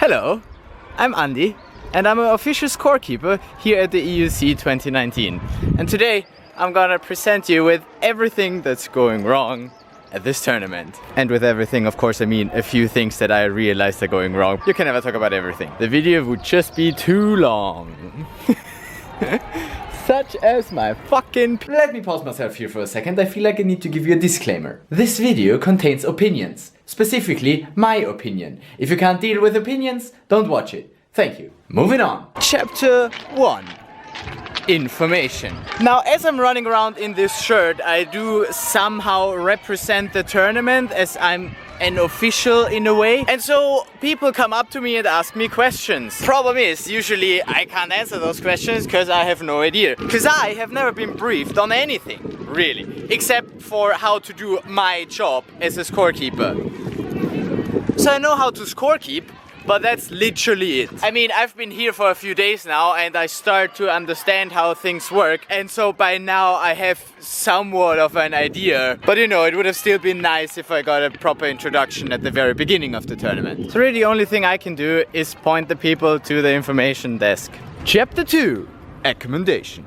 Hello, I'm Andy and I'm an official scorekeeper here at the EUC 2019. And today I'm gonna present you with everything that's going wrong at this tournament. And with everything, of course, I mean a few things that I realized are going wrong. You can never talk about everything. The video would just be too long. Such as my fucking... Let me pause myself here for a second. I feel like I need to give you a disclaimer. This video contains opinions. Specifically, my opinion. If you can't deal with opinions, don't watch it. Thank you. Moving on. Chapter 1. Information. Now, as I'm running around in this shirt, I do somehow represent the tournament as I'm an official in a way. And so people come up to me and ask me questions. Problem is, usually I can't answer those questions because I have no idea. Because I have never been briefed on anything, really. Except for how to do my job as a scorekeeper. So I know how to scorekeep, but that's literally it. I mean, I've been here for a few days now and I start to understand how things work. And so by now I have somewhat of an idea. But you know, it would have still been nice if I got a proper introduction at the very beginning of the tournament. So really the only thing I can do is point the people to the information desk. Chapter 2. Accommodation.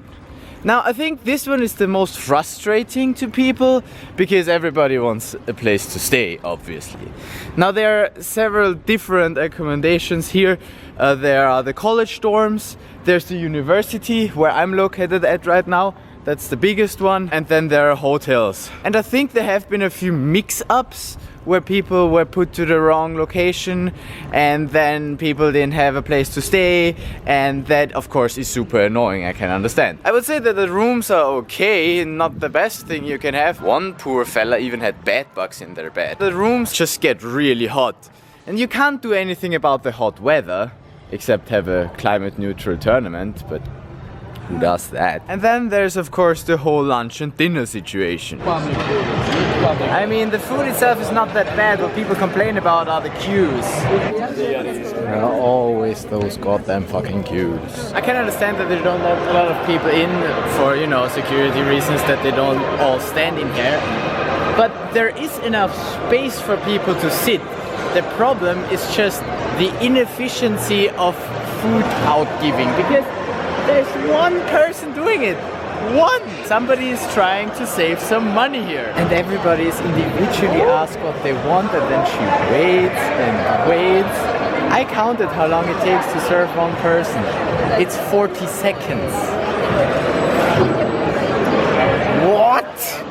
Now, I think this one is the most frustrating to people because everybody wants a place to stay, obviously. Now, there are several different accommodations here. There are the college dorms, there's the university where I'm located at right now. That's the biggest one. And then there are hotels. And I think there have been a few mix-ups where people were put to the wrong location and then people didn't have a place to stay, and that of course is super annoying, I can understand. I would say that the rooms are okay, not the best thing you can have. One poor fella even had bed bugs in their bed. The rooms just get really hot and you can't do anything about the hot weather except have a climate neutral tournament, but who does that? And then there's of course the whole lunch and dinner situation. I mean, the food itself is not that bad. What people complain about are the queues. There are always those goddamn fucking queues. I can understand that they don't let a lot of people in for, you know, security reasons, that they don't all stand in here. But there is enough space for people to sit. The problem is just the inefficiency of food outgiving, because there's one person doing it. One! Somebody is trying to save some money here. And everybody is individually asked what they want, and then she waits and waits. I counted how long it takes to serve one person. It's 40 seconds. What?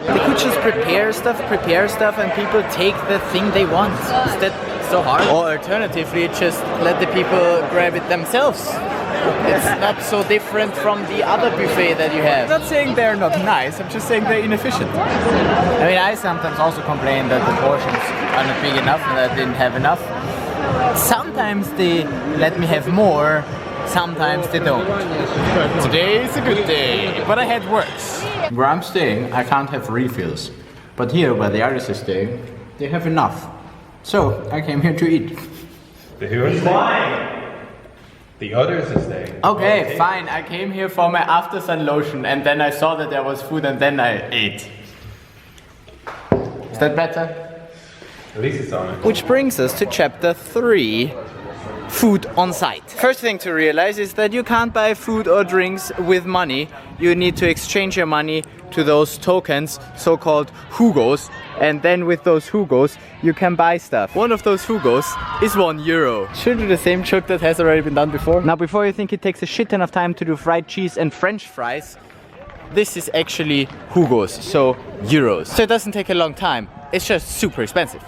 They could just prepare stuff and people take the thing they want. Is that so hard? Or alternatively, just let the people grab it themselves. It's not so different from the other buffet that you have. I'm not saying they're not nice, I'm just saying they're inefficient. I mean, I sometimes also complain that the portions are not big enough and that I didn't have enough. Sometimes they let me have more, sometimes they don't. Today is a good day, but I had worse. Where I'm staying, I can't have refills. But here, where the others are staying, they have enough. So, I came here to eat. Why? The others is staying. Okay, fine. I came here for my after sun lotion and then I saw that there was food and then I ate. Is that better? At least it's on it. Which brings us to chapter 3. Food on site. First thing to realize is that you can't buy food or drinks with money. You need to exchange your money to those tokens, so-called Hugos, and then with those Hugos you can buy stuff. One of those Hugos is €1. Should do the same joke that has already been done before. Now, before you think it takes a shit ton of time to do fried cheese and French fries, this is actually Hugos, so euros. So it doesn't take a long time. It's just super expensive.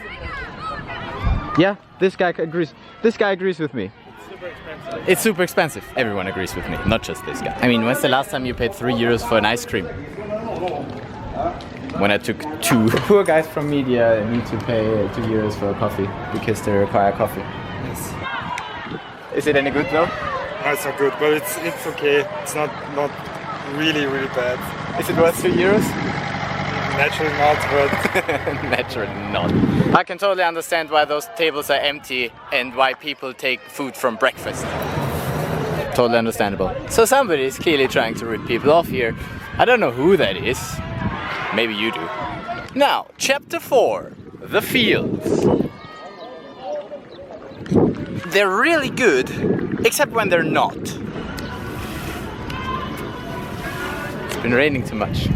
Yeah, this guy agrees. This guy agrees with me. It's super expensive. Everyone agrees with me, not just this guy. I mean, when's the last time you paid €3 for an ice cream? When I took 2. Poor guys from media need to pay €2 for a coffee because they require coffee. Yes. Is it any good though? No, it's not good, but it's okay. It's not really bad. Is it worth €2? Naturally not, but naturally not. I can totally understand why those tables are empty and why people take food from breakfast. Totally understandable. So somebody is clearly trying to rip people off here. I don't know who that is. Maybe you do. Now, chapter 4. The fields. They're really good, except when they're not. It's been raining too much,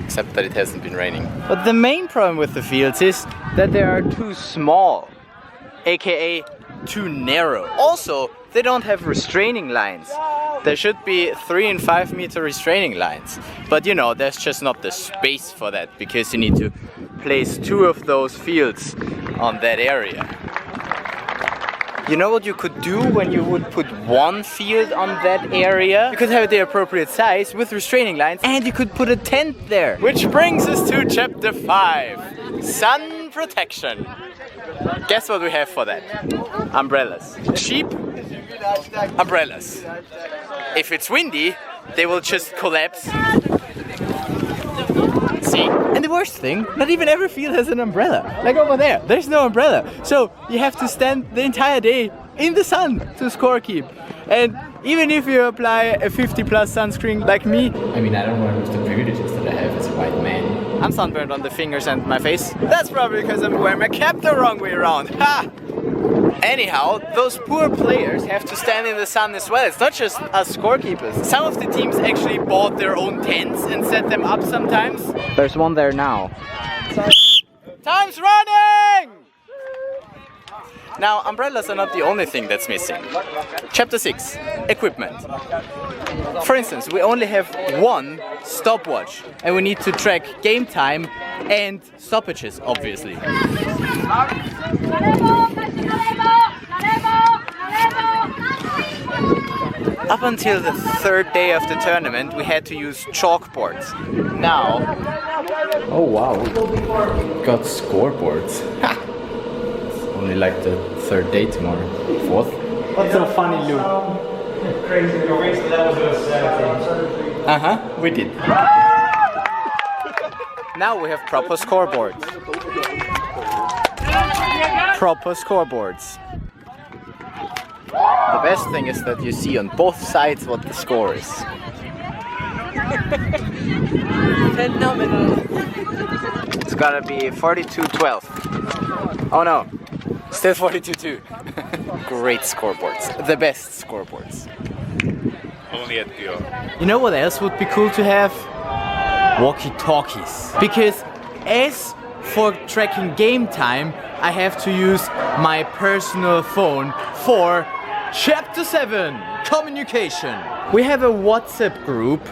except that it hasn't been raining. But the main problem with the fields is that they are too small, aka too narrow. Also, they don't have restraining lines. There should be 3 and 5 meter restraining lines. But you know, there's just not the space for that, because you need to place 2 of those fields on that area. You know what you could do when you would put 1 field on that area? You could have it the appropriate size with restraining lines, and you could put a tent there. Which brings us to chapter 5, sun protection. Guess what we have for that? Umbrellas. Cheap umbrellas. If it's windy, they will just collapse. See? And the worst thing, not even every field has an umbrella. Like over there, there's no umbrella. So you have to stand the entire day in the sun to scorekeep. And even if you apply a 50+ sunscreen like me, I mean, I don't know what the privileges that I have as a white man. I'm sunburned on the fingers and my face. That's probably because I'm wearing my cap the wrong way around. Ha! Anyhow, those poor players have to stand in the sun as well. It's not just us scorekeepers. Some of the teams actually bought their own tents and set them up sometimes. There's one there now. Time's running! Now, umbrellas are not the only thing that's missing. Chapter 6, equipment. For instance, we only have 1 stopwatch and we need to track game time and stoppages, obviously. Up until the 3rd day of the tournament, we had to use chalkboards. Now, oh wow, we got scoreboards. Only like the 3rd day tomorrow, 4th. What's so funny, Lou? Crazy. We did. Now we have proper scoreboards. Proper scoreboards. The best thing is that you see on both sides what the score is. Phenomenal. It's gotta be 42-12. Oh no, still 42-2. Great scoreboards. The best scoreboards. Only at Pure. You know what else would be cool to have? Walkie-talkies. Because as for tracking game time, I have to use my personal phone for Chapter 7, communication. We have a WhatsApp group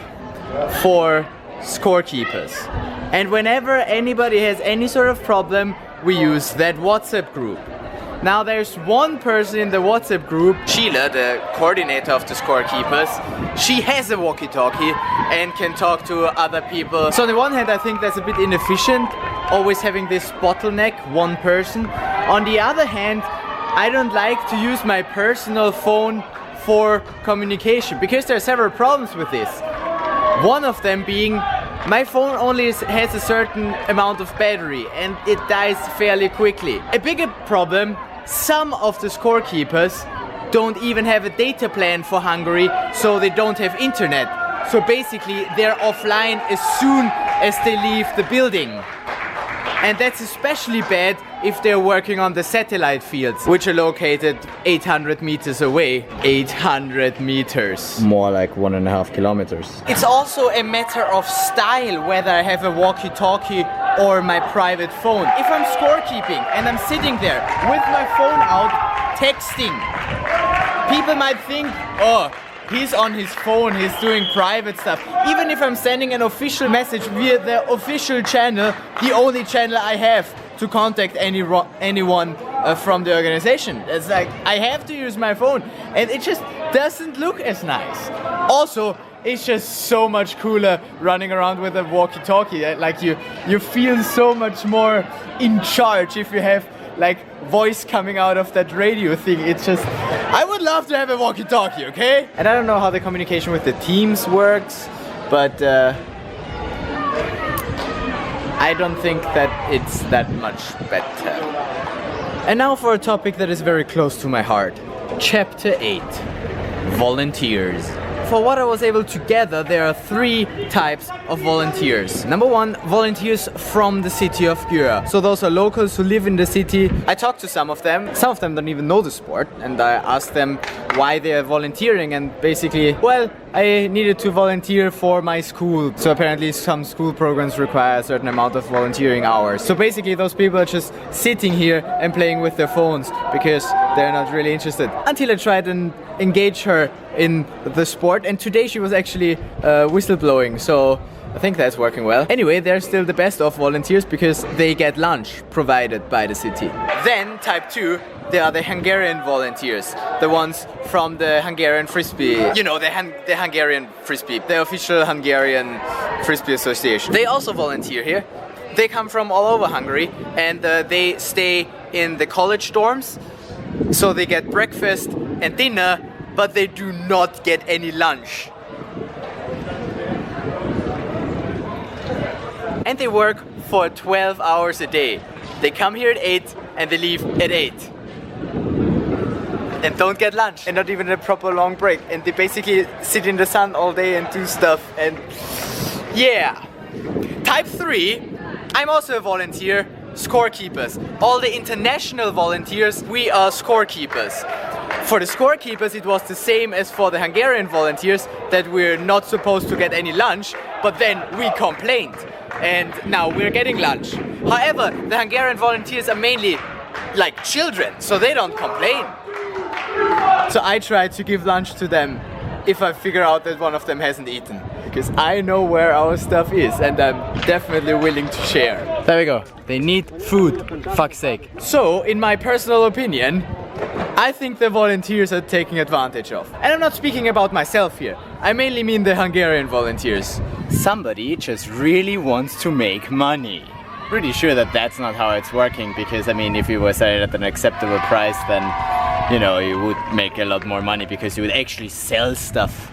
for scorekeepers. And whenever anybody has any sort of problem, we use that WhatsApp group. Now there's one person in the WhatsApp group, Sheila, the coordinator of the scorekeepers. She has a walkie-talkie and can talk to other people. So on the one hand, I think that's a bit inefficient, always having this bottleneck, 1 person. On the other hand, I don't like to use my personal phone for communication because there are several problems with this. One of them being my phone only has a certain amount of battery and it dies fairly quickly. A bigger problem, some of the scorekeepers don't even have a data plan for Hungary, so they don't have internet. So basically they're offline as soon as they leave the building. And that's especially bad if they're working on the satellite fields, which are located 800 meters away. 800 meters. More like 1.5 kilometers. It's also a matter of style whether I have a walkie-talkie or my private phone. If I'm scorekeeping and I'm sitting there with my phone out, texting, people might think, oh, he's on his phone, he's doing private stuff. Even if I'm sending an official message via the official channel, the only channel I have to contact anyone from the organization. It's like, I have to use my phone and it just doesn't look as nice. Also, it's just so much cooler running around with a walkie-talkie. Like you feel so much more in charge if you have like voice coming out of that radio thing. It's just, I would love to have a walkie-talkie, okay? And I don't know how the communication with the teams works, but I don't think that it's that much better. And now for a topic that is very close to my heart. Chapter 8, volunteers. for what I was able to gather, there are 3 types of volunteers. Number 1, volunteers from the city of Győr. So those are locals who live in the city. I talked to some of them. Some of them don't even know the sport, and I asked them why they are volunteering, and basically, well, I needed to volunteer for my school. So apparently some school programs require a certain amount of volunteering hours. So basically those people are just sitting here and playing with their phones because they're not really interested. Until I tried and engage her in the sport, and today she was actually whistleblowing, so I think that's working well. Anyway, they're still the best of volunteers because they get lunch provided by the city. Then type 2, they are the Hungarian volunteers, the ones from the Hungarian Frisbee, you know, the Hungarian Frisbee, the official Hungarian Frisbee Association. They also volunteer here. They come from all over Hungary, and they stay in the college dorms, so they get breakfast and dinner, but they do not get any lunch. And they work for 12 hours a day. They come here at 8 and they leave at 8. And don't get lunch, and not even a proper long break. And they basically sit in the sun all day and do stuff, and yeah. Type 3, I'm also a volunteer, scorekeepers. All the international volunteers, we are scorekeepers. For the scorekeepers, it was the same as for the Hungarian volunteers, that we're not supposed to get any lunch, but then we complained. And now we're getting lunch. However, the Hungarian volunteers are mainly like children, so they don't complain. So I try to give lunch to them if I figure out that one of them hasn't eaten. Because I know where our stuff is, and I'm definitely willing to share. There we go. They need food, fuck's sake. So, in my personal opinion, I think the volunteers are taking advantage of. And I'm not speaking about myself here. I mainly mean the Hungarian volunteers. Somebody just really wants to make money. Pretty sure that that's not how it's working, because I mean, if you were selling at an acceptable price, then you know, you would make a lot more money because you would actually sell stuff.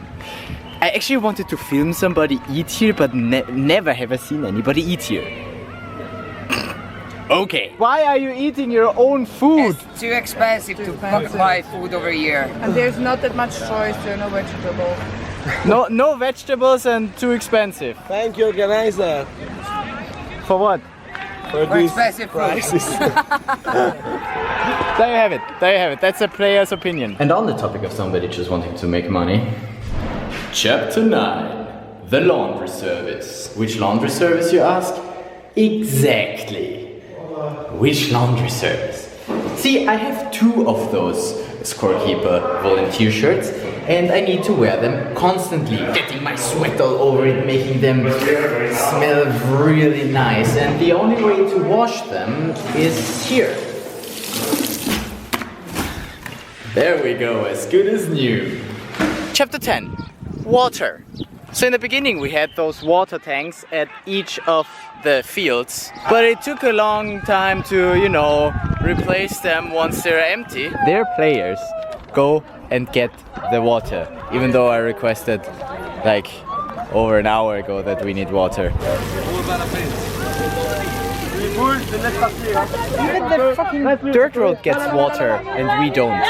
I actually wanted to film somebody eat here, but never have I seen anybody eat here. Okay. Why are you eating your own food? It's too expensive to buy food over here. And there's not that much choice, there are no vegetables. No vegetables and too expensive. Thank you, organizer. For what? For these expensive prices. There you have it. There you have it. That's a player's opinion. And on the topic of somebody just wanting to make money. Chapter 9. The laundry service. Which laundry service, you ask? Exactly. Which laundry service? See, I have 2 of those scorekeeper volunteer shirts, and I need to wear them constantly, getting my sweat all over it, making them smell really nice. And the only way to wash them is here. There we go, as good as new. Chapter 10. Water. So in the beginning we had those water tanks at each of the fields, but it took a long time to, you know, replace them once they're empty. Their players go and get the water, even though I requested like over an hour ago that we need water. Even the fucking dirt road gets water and we don't.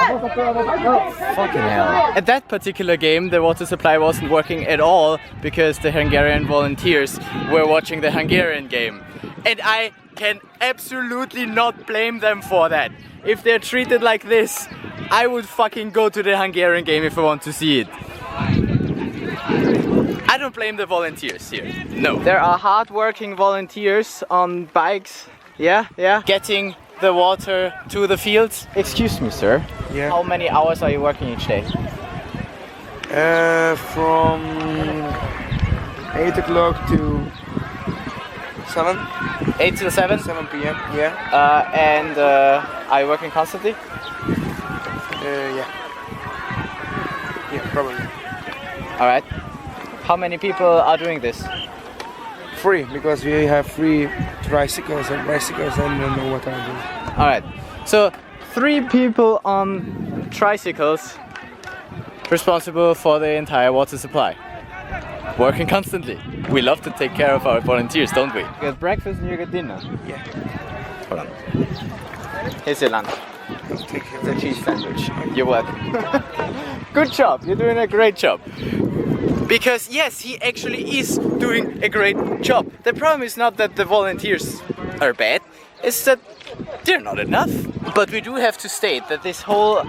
Fucking hell. At that particular game, the water supply wasn't working at all because the Hungarian volunteers were watching the Hungarian game. And I can absolutely not blame them for that. If they're treated like this, I would fucking go to the Hungarian game if I want to see it. I don't blame the volunteers here, no. There are hard-working volunteers on bikes, yeah, getting the water to the fields. Excuse me, sir. Yeah. How many hours are you working each day? From 8 o'clock to 7. 8 till 7? 7 p.m. Yeah. And are you working constantly? Yeah. Yeah, probably. All right. How many people are doing this? 3, because we have 3 tricycles and bicycles, and I don't know what I'm doing. All right. So 3 people on tricycles responsible for the entire water supply. Working constantly. We love to take care of our volunteers, don't we? You get breakfast and you get dinner. Yeah. Hold on. Here's your lunch. take care. The cheese sandwich. You're welcome. Good job. You're doing a great job. Because yes, he actually is doing a great job. The problem is not that the volunteers are bad, it's that they're not enough. But we do have to state that this whole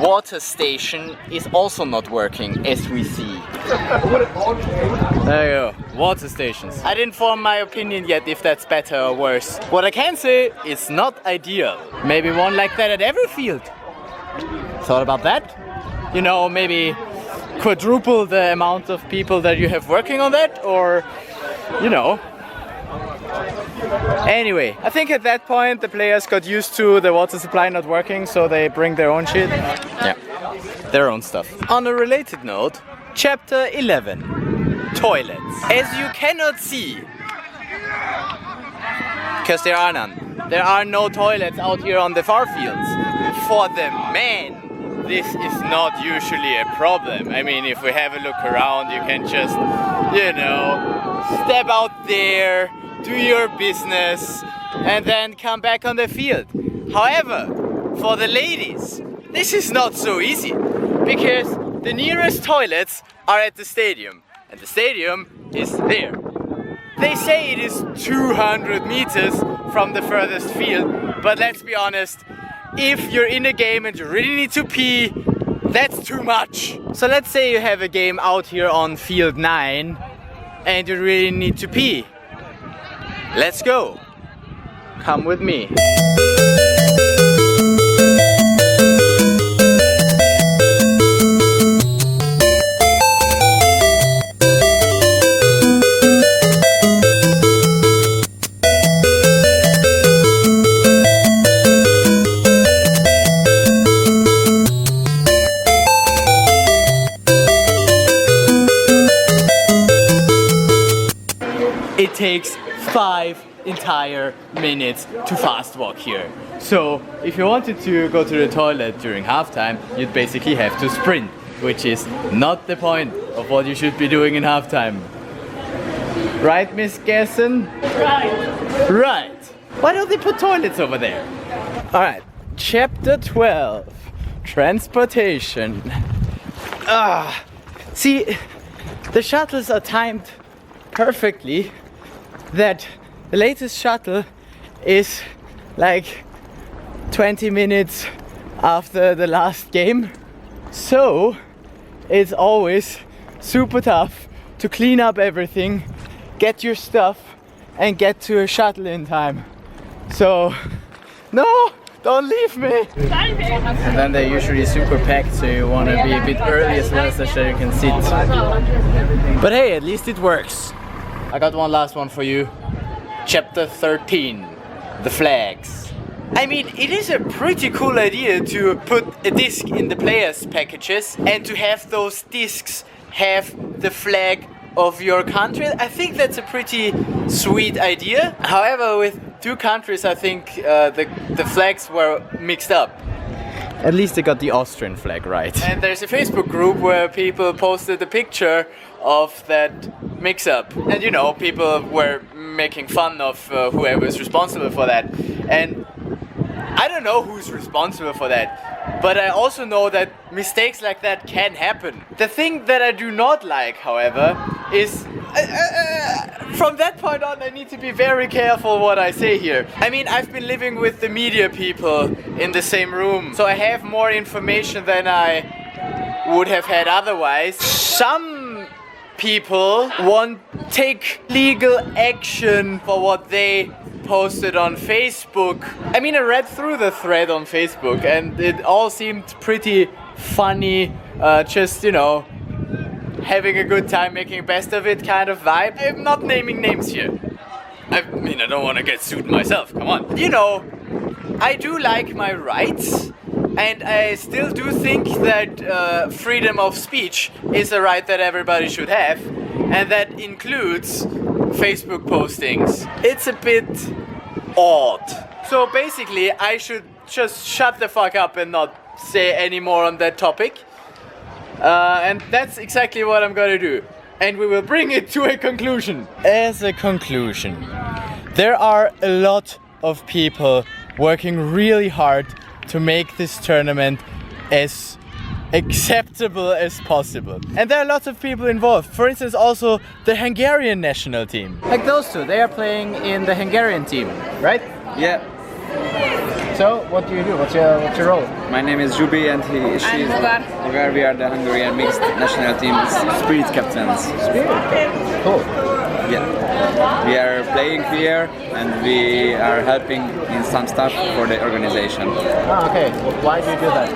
water station is also not working, as we see. There you go, water stations. I didn't form my opinion yet if that's better or worse. What I can say, it's not ideal. Maybe one like that at every field. Thought about that? You know, maybe quadruple the amount of people that you have working on that, or, you know. Anyway, I think at that point the players got used to the water supply not working, so they bring their own shit. Yeah, their own stuff. On a related note, chapter 11, toilets. As you cannot see, because there are none, there are no toilets out here on the far fields. For the men, this is not usually a problem. I mean, if we have a look around, you can just, you know, step out there, do your business, and then come back on the field. However, for the ladies, this is not so easy, because the nearest toilets are at the stadium, and the stadium is there. They say it is 200 meters from the furthest field, but let's be honest, if you're in a game and you really need to pee, that's too much. So let's say you have a game out here on field 9 and you really need to pee. Let's go. Come with me. It takes 5 entire minutes to fast walk here. So if you wanted to go to the toilet during halftime, you'd basically have to sprint, which is not the point of what you should be doing in halftime. Right, Miss Gessen? Right. Right. Why don't they put toilets over there? Alright, chapter 12, transportation. See, the shuttles are timed perfectly that the latest shuttle is like 20 minutes after the last game, so it's always super tough to clean up everything, get your stuff and get to a shuttle in time. So no, don't leave me. And then they're usually super packed, so you want to be a bit early as well so that you can sit. But hey, at least it works. I got one last one for you. Chapter 13, the flags. I mean, it is a pretty cool idea to put a disc in the players' packages and to have those discs have the flag of your country. I think that's a pretty sweet idea. However, with 2 countries, I think the flags were mixed up. At least they got the Austrian flag right. And there's a Facebook group where people posted a picture of that mix-up. And you know, people were making fun of whoever is responsible for that. And I don't know who's responsible for that, but I also know that mistakes like that can happen. The thing that I do not like, however, is from that point on I need to be very careful what I say here. I mean, I've been living with the media people in the same room, so I have more information than I would have had otherwise. Some people won't take legal action for what they posted on Facebook. I mean, I read through the thread on Facebook and it all seemed pretty funny, just, you know, having a good time, making best of it kind of vibe. I'm not naming names here. I mean, I don't want to get sued myself, come on. You know, I do like my rights, and I still do think that freedom of speech is a right that everybody should have, and that includes Facebook postings. It's a bit odd. So basically, I should just shut the fuck up and not say any more on that topic. And that's exactly what I'm gonna do. And we will bring it to a conclusion. As a conclusion, there are a lot of people working really hard to make this tournament as acceptable as possible. And there are lots of people involved. For instance, also the Hungarian national team. Like those two, they are playing in the Hungarian team, right? Yeah, So, what do you do? What's your role? my name is Jubi and she's Bulgar. We are the Hungarian mixed national team spirit captains. Cool. Yeah, we are playing here and we are helping in some stuff for the organization. Oh, okay. Why do you do that?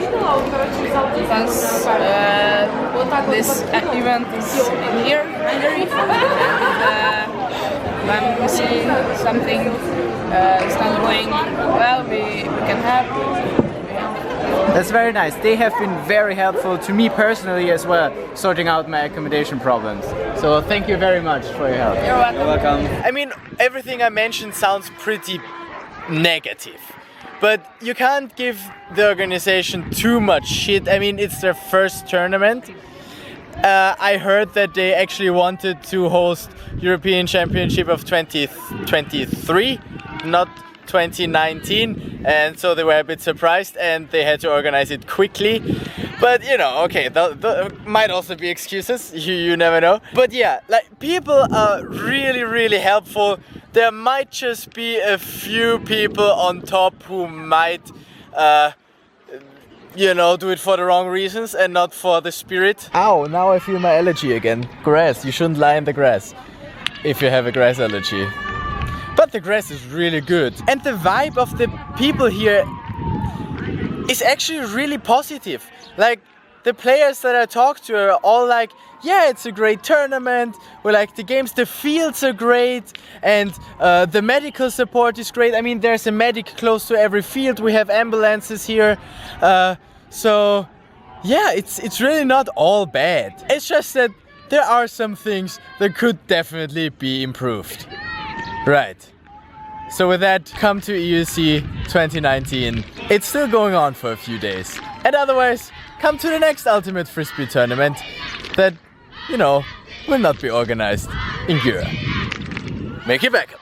Because this event is in here, Hungary, and when we see something is not going well, we can help. That's very nice. They have been very helpful to me personally as well, sorting out my accommodation problems. So thank you very much for your help. You're welcome. You're welcome. I mean, everything I mentioned sounds pretty negative, but you can't give the organization too much shit. I mean, it's their first tournament. I heard that they actually wanted to host European Championship of 2023, not 2019, and so they were a bit surprised and they had to organize it quickly. But you know, okay, there might also be excuses, you never know. But yeah, like, people are really helpful. There might just be a few people on top who might you know, do it for the wrong reasons and not for the spirit. Ow, now I feel my allergy again. Grass, you shouldn't lie in the grass if you have a grass allergy. But the grass is really good. And the vibe of the people here is actually really positive. Like, the players that I talk to are all like, yeah, it's a great tournament, we like the games, the fields are great, and the medical support is great. I mean, there's a medic close to every field, we have ambulances here. So, yeah, it's really not all bad. It's just that there are some things that could definitely be improved. Right. So with that, come to EUC 2019. It's still going on for a few days. And otherwise, come to the next Ultimate Frisbee tournament that, you know, will not be organized in Gera. Make your backup.